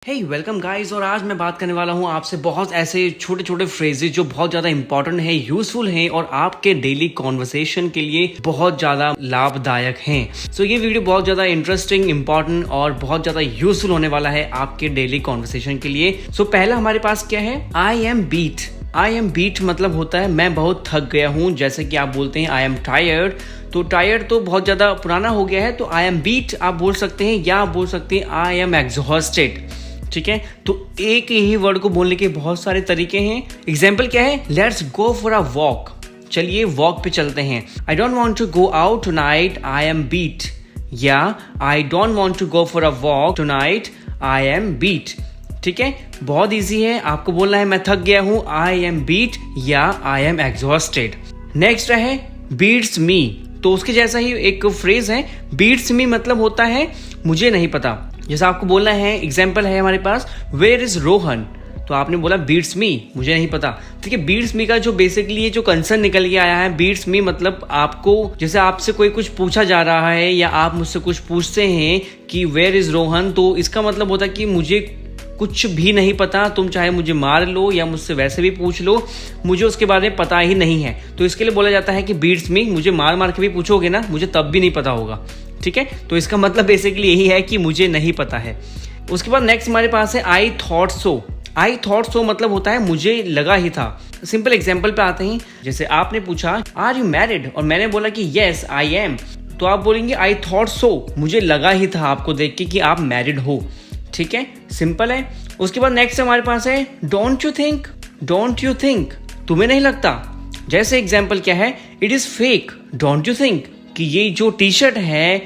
हे welcome guys. और आज मैं बात करने वाला हूँ आपसे बहुत ऐसे छोटे छोटे फ्रेजेस जो बहुत ज़्यादा इंपॉर्टेंट हैं, यूजफुल हैं और आपके डेली कॉन्वर्सेशन के लिए बहुत ज़्यादा लाभदायक हैं। सो ये वीडियो बहुत ज़्यादा इंटरेस्टिंग, इंपॉर्टेंट और बहुत ज़्यादा यूजफुल होने वाला है आपके डेली कॉन्वर्सेशन के लिए। सो पहला हमारे पास क्या है, आई एम बीट मतलब होता है मैं बहुत थक गया हूँ। जैसे कि आप बोलते हैं आई एम टायर्ड, तो टायर्ड तो बहुत ज़्यादा पुराना हो गया है, तो आई एम बीट आप बोल सकते हैं, या आप बोल सकते हैं आई एम एग्जॉस्टेड। ठीक है, तो एक ही वर्ड को बोलने के बहुत सारे तरीके हैं। एग्जाम्पल क्या है, let's go for a walk. चलिए वॉक पे चलते हैं। I don't want to go out tonight, I am beat. या I don't want to go for a walk tonight, I am beat. ठीक है, बहुत ईजी है, आपको बोलना है मैं थक गया हूं, आई एम बीट या आई एम एग्जॉस्टेड। नेक्स्ट है बीट्स मी, तो उसके जैसा ही एक फ्रेज है, बीट्स मी मतलब होता है मुझे नहीं पता। जैसा आपको बोलना है, एग्जाम्पल है हमारे पास, वेयर इज रोहन, तो आपने बोला बीट्स मी, मुझे नहीं पता। ठीक है, बीट्स मी का जो बेसिकली जो कंसर्न निकल के आया है, बीट्स मी मतलब आपको, जैसे आपसे कोई कुछ पूछा जा रहा है या आप मुझसे कुछ पूछते हैं कि वेयर इज रोहन, तो इसका मतलब होता है कि मुझे कुछ भी नहीं पता, तुम चाहे मुझे मार लो या मुझसे वैसे भी पूछ लो, मुझे उसके बारे में पता ही नहीं है। तो इसके लिए बोला जाता है कि बीट्स मी, मुझे मार मार के भी पूछोगे ना, मुझे तब भी नहीं पता होगा। ठीक है, तो इसका मतलब बेसिकली यही है कि मुझे नहीं पता है। उसके बाद नेक्स्ट हमारे पास है I thought so. I thought so मतलब होता है मुझे लगा ही था। सिंपल एग्जाम्पल पे आते हैं, जैसे आपने पूछा आर यू मैरिड, और मैंने बोला कि येस आई एम, तो आप बोलेंगे आई थॉट सो, मुझे लगा ही था आपको देख के कि आप मैरिड हो। ठीक है, सिंपल है। उसके बाद नेक्स्ट हमारे पास है don't you think. Don't you think, तुम्हें नहीं लगता। जैसे एग्जाम्पल क्या है, it is fake, don't you think, कि ये जो टी शर्ट है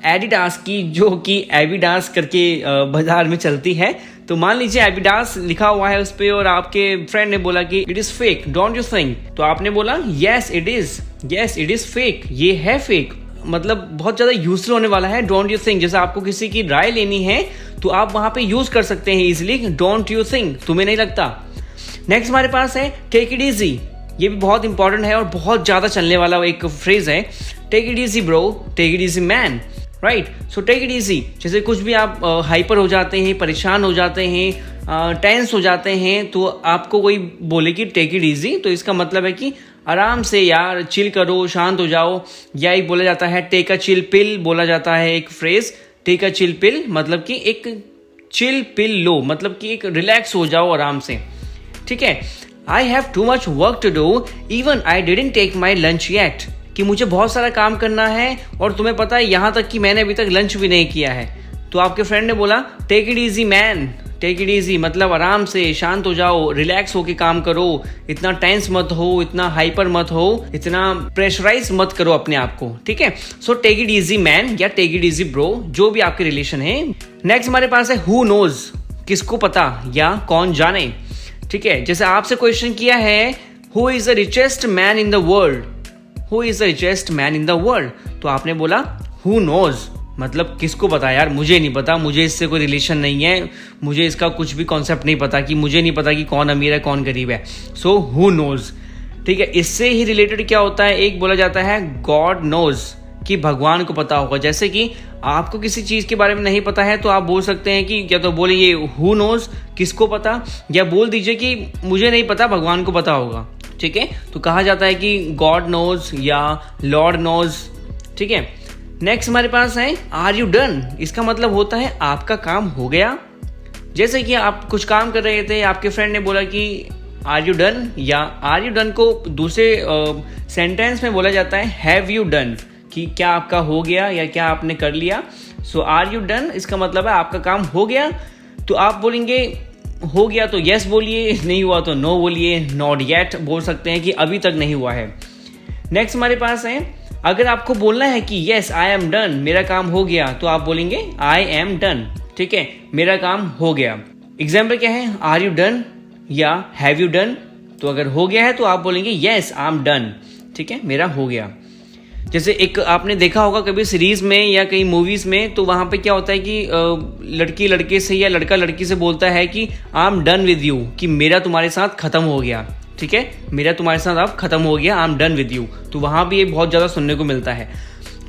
एडिडास की, जो कि एविडास करके बाजार में चलती है, तो मान लीजिए एविडास लिखा हुआ है उस पर और आपके फ्रेंड ने बोला कि it is fake, don't you think, तो आपने बोला यस इट इज फेक, ये है फेक। मतलब बहुत ज़्यादा यूजफुल होने वाला है डोंट यू थिंक। जैसे आपको किसी की राय लेनी है तो आप वहाँ पे यूज कर सकते हैं इजीली, डोंट यू थिंक, तुम्हें नहीं लगता। नेक्स्ट हमारे पास है टेक इट ईजी। ये भी बहुत इंपॉर्टेंट है और बहुत ज़्यादा चलने वाला एक फ्रेज है, take it easy bro, take it easy man, right. So take it easy, जैसे कुछ भी आप हाइपर हो जाते हैं, परेशान हो जाते हैं, टेंस हो जाते हैं, तो आपको कोई बोले कि टेक इट ईजी, तो इसका मतलब है कि आराम से यार चिल करो, शांत हो जाओ। या एक बोला जाता है टेक अ चिल पिल, बोला जाता है एक phrase, take a chill pill मतलब कि एक चिल पिल लो, मतलब कि एक रिलैक्स हो जाओ आराम से। ठीक है, I have too much work to do, even I didn't take my lunch yet, कि मुझे बहुत सारा काम करना है और तुम्हें पता है यहाँ तक कि मैंने अभी तक लंच भी नहीं किया है। तो आपके फ्रेंड ने बोला take it easy man, take it easy मतलब आराम से शांत हो जाओ, रिलैक्स होके काम करो, इतना टेंस मत हो, इतना हाइपर मत हो, इतना प्रेशराइज मत करो अपने आप को। ठीक है, so take it easy man या टेक इट ईजी ब्रो, जो भी आपके रिलेशन है। नेक्स्ट हमारे पास है हु नोज, किसको पता या कौन जाने। ठीक है, जैसे आपसे क्वेश्चन किया है who is the richest man in the world, who is the richest man in the world, तो आपने बोला हु नोज, मतलब किसको पता यार, मुझे नहीं पता, मुझे इससे कोई रिलेशन नहीं है, मुझे इसका कुछ भी कॉन्सेप्ट नहीं पता, कि मुझे नहीं पता कि कौन अमीर है कौन गरीब है। So who knows. ठीक है, इससे ही रिलेटेड क्या होता है, एक बोला जाता है गॉड नोज, कि भगवान को पता होगा। जैसे कि आपको किसी चीज़ के बारे में नहीं पता है तो आप बोल सकते हैं कि या तो बोलिए हु नोज, किसको पता, या बोल दीजिए कि मुझे नहीं पता, भगवान को पता होगा। ठीक है, तो कहा जाता है कि गॉड नोज या लॉर्ड नोज। ठीक है, नेक्स्ट हमारे पास है आर यू डन, इसका मतलब होता है आपका काम हो गया। जैसे कि आप कुछ काम कर रहे थे, आपके फ्रेंड ने बोला कि आर यू डन, या आर यू डन को दूसरे सेंटेंस में बोला जाता है हैव यू डन, कि क्या आपका हो गया या क्या आपने कर लिया। सो आर यू डन इसका मतलब है आपका काम हो गया, तो आप बोलेंगे हो गया तो यस बोलिए, नहीं हुआ तो नो बोलिए, नॉट येट बोल सकते हैं कि अभी तक नहीं हुआ है। नेक्स्ट हमारे पास है अगर आपको बोलना है कि यस आई एम डन, मेरा काम हो गया, तो आप बोलेंगे आई एम डन। ठीक है, मेरा काम हो गया। एग्जाम्पल क्या है, आर यू डन या हैव यू डन, तो अगर हो गया है तो आप बोलेंगे यस आई एम डन। ठीक है, मेरा हो गया। जैसे एक आपने देखा होगा कभी सीरीज में या कई मूवीज में, तो वहां पे क्या होता है कि लड़की लड़के से या लड़का लड़की से बोलता है कि I am done with you, कि मेरा तुम्हारे साथ खत्म हो गया। ठीक है, मेरा तुम्हारे साथ अब खत्म हो गया, I am done with you, तो वहां भी ये बहुत ज्यादा सुनने को मिलता है।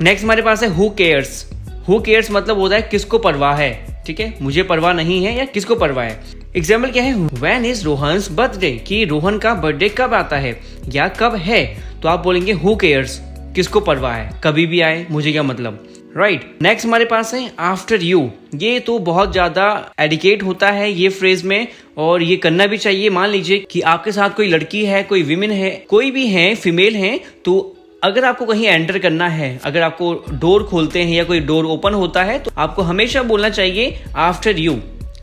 नेक्स्ट हमारे पास है हु केयर्स। हु केयर्स मतलब होता है किसको परवाह है, ठीक है, मुझे परवाह नहीं है या किसको परवाह है। एग्जाम्पल क्या है, व्हेन इज रोहन्स बर्थडे, कि रोहन का बर्थडे कब आता है या कब है, तो आप बोलेंगे हु केयर्स, किसको परवाह है, कभी भी आए मुझे क्या मतलब, राइट। नेक्स्ट हमारे पास है आफ्टर यू। ये तो बहुत ज्यादा एडिकेट होता है ये फ्रेज में, और ये करना भी चाहिए। मान लीजिए कि आपके साथ कोई लड़की है, कोई विमेन है, कोई भी है, फीमेल है, तो अगर आपको कहीं एंटर करना है, अगर आपको डोर खोलते हैं या कोई डोर ओपन होता है, तो आपको हमेशा बोलना चाहिए आफ्टर यू,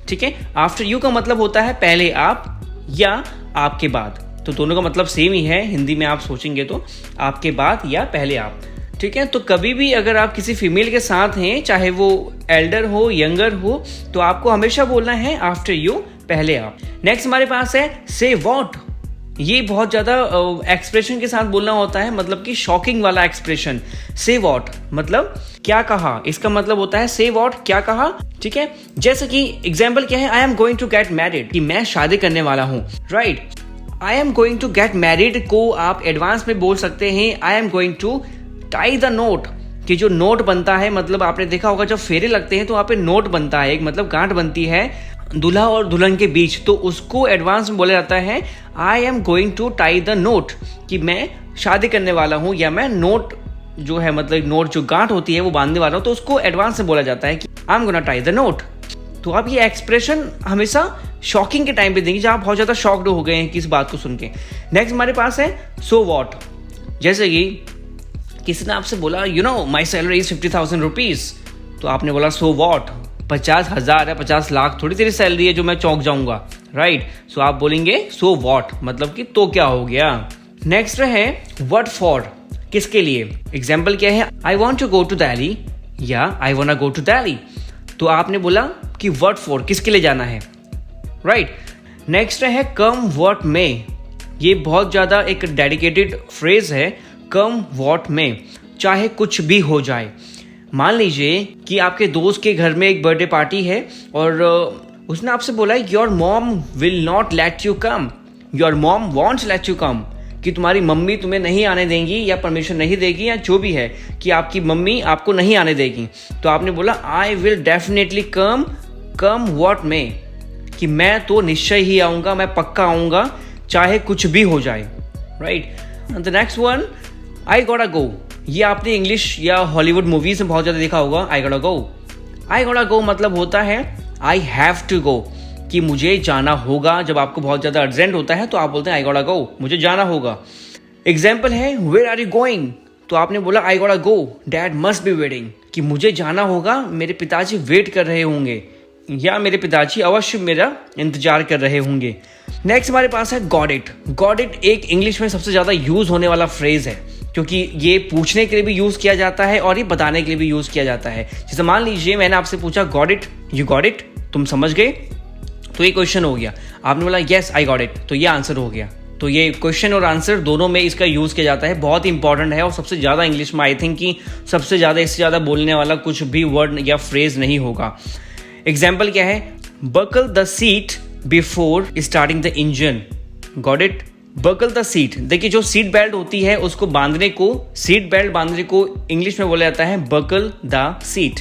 ठीक है। आफ्टर यू का मतलब होता है पहले आप या आपके बाद, तो दोनों का मतलब सेम ही है हिंदी में आप सोचेंगे तो, आपके बाद या पहले आप, ठीक है। तो कभी भी अगर आप किसी फीमेल के साथ हैं, चाहे वो एल्डर हो, यंगर हो, तो आपको हमेशा बोलना है आफ्टर यू, पहले आप। नेक्स्ट हमारे पास है से व्हाट। ये बहुत ज्यादा एक्सप्रेशन के साथ बोलना होता है, मतलब कि शॉकिंग वाला एक्सप्रेशन। से व्हाट मतलब क्या कहा, इसका मतलब होता है से व्हाट, क्या कहा, ठीक है। जैसे कि एग्जाम्पल क्या है, I am going to get married, कि मैं शादी करने वाला हूँ, right. I am going to get married को आप एडवांस में बोल सकते हैं I am going to tie the knot, कि जो नोट बनता है, मतलब आपने देखा होगा जब फेरे लगते हैं तो वहाँ पे नोट बनता है, एक मतलब गांठ बनती है दूल्हा और दुल्हन के बीच, तो उसको एडवांस में बोला जाता है I am going to tie the knot, कि मैं शादी करने वाला हूँ या मैं नोट जो है, मतलब नोट जो गांठ होती है वो बांधने वाला हूँ, तो उसको एडवांस में बोला जाता है कि I am gonna tie the note. तो आप ये एक्सप्रेशन हमेशा शॉकिंग के टाइम पे देंगे, जब आप बहुत ज्यादा शॉक्ड हो गए हैं किस बात को सुन के। नेक्स्ट हमारे पास है सो वॉट। जैसे कि किसी ने आपसे बोला you know my salary is 50,000 rupees, तो आपने बोला सो वॉट, 50,000 है, 50 लाख थोड़ी तेरी सैलरी है जो मैं चौंक जाऊंगा, राइट। सो आप बोलेंगे सो वॉट, मतलब कि तो क्या हो गया। नेक्स्ट है व्हाट फॉर, किसके लिए। एग्जाम्पल क्या है, I want to go to Delhi या I want go to Delhi, तो आपने बोला कि व्हाट फॉर, किसके लिए जाना है, राइट। नेक्स्ट है कम व्हाट मे। ये बहुत ज्यादा एक डेडिकेटेड फ्रेज है, कम व्हाट मे, चाहे कुछ भी हो जाए। मान लीजिए कि आपके दोस्त के घर में एक बर्थडे पार्टी है और उसने आपसे बोला your mom will not let you come, your mom wants let you come, कि तुम्हारी मम्मी तुम्हें नहीं आने देंगी या परमिशन नहीं देगी या जो भी है, कि आपकी मम्मी आपको नहीं आने देगी। तो आपने बोला I will definitely come, come what मे, कि मैं तो निश्चय ही आऊँगा, मैं पक्का आऊँगा, चाहे कुछ भी हो जाए, राइट। द नेक्स्ट वन आई गॉटा गो। ये आपने इंग्लिश या हॉलीवुड मूवीज में बहुत ज़्यादा देखा होगा, आई गॉटा गो। आई गॉटा गो मतलब होता है आई हैव टू गो, कि मुझे जाना होगा। जब आपको बहुत ज़्यादा अर्जेंट होता है तो आप बोलते हैं आई गॉटा गो, मुझे जाना होगा। एग्जाम्पल है वेयर आर यू गोइंग, तो आपने बोला आई गॉटा गो, डैड मस्ट बी वेटिंग, कि मुझे जाना होगा, मेरे पिताजी वेट कर रहे होंगे या मेरे पिताजी अवश्य मेरा इंतजार कर रहे होंगे। नेक्स्ट हमारे पास है गॉट इट। गॉट इट एक इंग्लिश में सबसे ज़्यादा यूज होने वाला फ्रेज है, क्योंकि ये पूछने के लिए भी यूज किया जाता है और ये बताने के लिए भी यूज किया जाता है। जैसे मान लीजिए मैंने आपसे पूछा got it, you got it, तुम समझ गए, तो ये क्वेश्चन हो गया। आपने बोला यस आई गॉट इट, तो ये आंसर हो गया। तो ये क्वेश्चन और आंसर दोनों में इसका यूज किया जाता है, बहुत इंपॉर्टेंट है और सबसे ज्यादा इंग्लिश में आई थिंक कि सबसे ज्यादा इससे ज्यादा बोलने वाला कुछ भी वर्ड या फ्रेज नहीं होगा। एग्जाम्पल क्या है, buckle the seat before starting the engine, got it. Buckle the seat, देखिए जो सीट बेल्ट होती है उसको बांधने को, सीट बेल्ट बांधने को इंग्लिश में बोला जाता है बकल द सीट।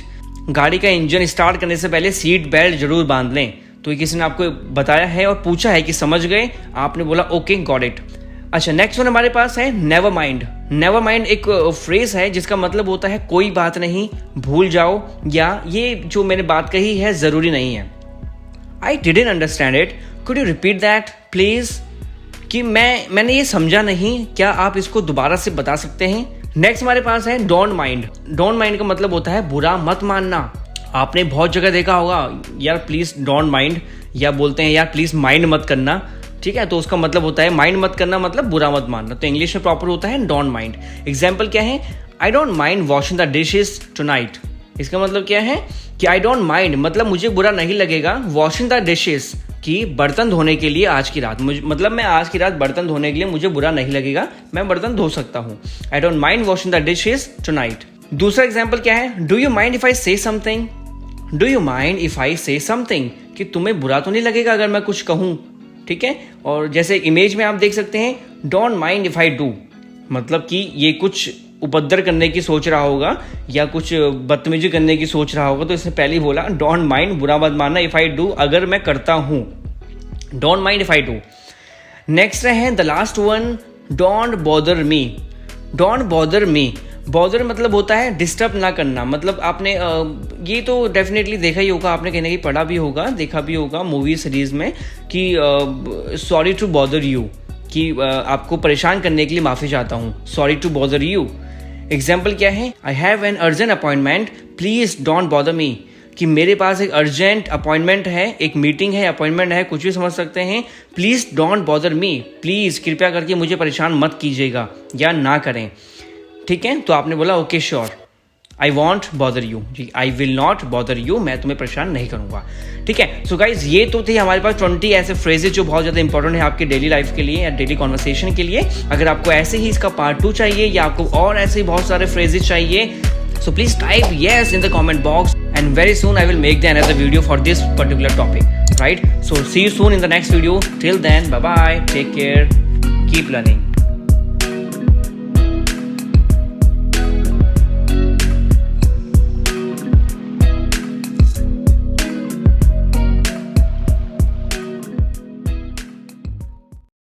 गाड़ी का इंजन स्टार्ट करने से पहले सीट बेल्ट जरूर बांध लें। तो ये किसी ने आपको बताया है और पूछा है कि समझ गए, आपने बोला ओके गॉट इट। अच्छा नेक्स्ट वन हमारे पास है नेवर माइंड। नेवर माइंड एक फ्रेज है जिसका मतलब होता है कोई बात नहीं, भूल जाओ, या ये जो मैंने बात कही है जरूरी नहीं है। I didn't understand it, could you repeat that please, कि मैंने ये समझा नहीं, क्या आप इसको दोबारा से बता सकते हैं। नेक्स्ट हमारे पास है डोंट माइंड। डोंट माइंड का मतलब होता है बुरा मत मानना। आपने बहुत जगह देखा होगा यार प्लीज डोंट माइंड, या बोलते हैं यार प्लीज माइंड मत करना, ठीक है। तो उसका मतलब होता है माइंड मत करना मतलब बुरा मत मानना, तो इंग्लिश में प्रॉपर होता है डोंट माइंड। एग्जाम्पल क्या है, I don't mind washing the dishes tonight. इसका मतलब क्या है कि आई डोंट माइंड मतलब मुझे बुरा नहीं लगेगा, वॉशिंग द डिशेस कि बर्तन धोने के लिए आज की रात, मतलब मैं आज की रात बर्तन धोने के लिए मुझे बुरा नहीं लगेगा, मैं बर्तन धो सकता हूँ। I don't mind washing the dishes tonight. दूसरा एग्जाम्पल क्या है, do you mind if I से something. Do you mind if I से समथिंग, कि तुम्हें बुरा तो नहीं लगेगा अगर मैं कुछ कहूँ, ठीक है। और जैसे इमेज में आप देख सकते हैं don't mind if I do, मतलब कि ये कुछ उपद्र करने की सोच रहा होगा या कुछ बदतमीजी करने की सोच रहा होगा, तो इसने पहले ही बोला डोंट माइंड, बुरा मत मानना, इफ़ आई डू, अगर मैं करता हूँ, don't mind if I do. Next है the last one, don't bother me. Don't bother me, bother मतलब होता है डिस्टर्ब ना करना। मतलब आपने ये तो डेफिनेटली देखा ही होगा, आपने कहीं ना कहीं पढ़ा भी होगा, देखा भी होगा मूवी सीरीज में कि सॉरी टू बॉदर यू, कि आपको परेशान करने के लिए माफ़ी चाहता हूँ, sorry to bother you. Example क्या है, I have an urgent appointment, please don't bother me, कि मेरे पास एक अर्जेंट अपॉइंटमेंट है, एक मीटिंग है, अपॉइंटमेंट है, कुछ भी समझ सकते हैं। Please don't bother me, please कृपया करके मुझे परेशान मत कीजिएगा या ना करें, ठीक है। तो आपने बोला okay sure, I won't bother you, जी I will not bother you, मैं तुम्हें परेशान नहीं करूंगा, ठीक है। सो गाइज ये तो थे हमारे पास 20 ऐसे फ्रेजेज जो बहुत ज़्यादा इंपॉर्टेंट है आपके डेली लाइफ के लिए या डेली कॉन्वर्सेशन के लिए। अगर आपको ऐसे ही इसका पार्ट 2 चाहिए या आपको और ऐसे ही बहुत सारे फ्रेजेज चाहिए, so please type yes in the comment box and very soon I will make the another video for this particular topic, right? So see you soon in the next video. Till then, bye bye, take care, keep learning.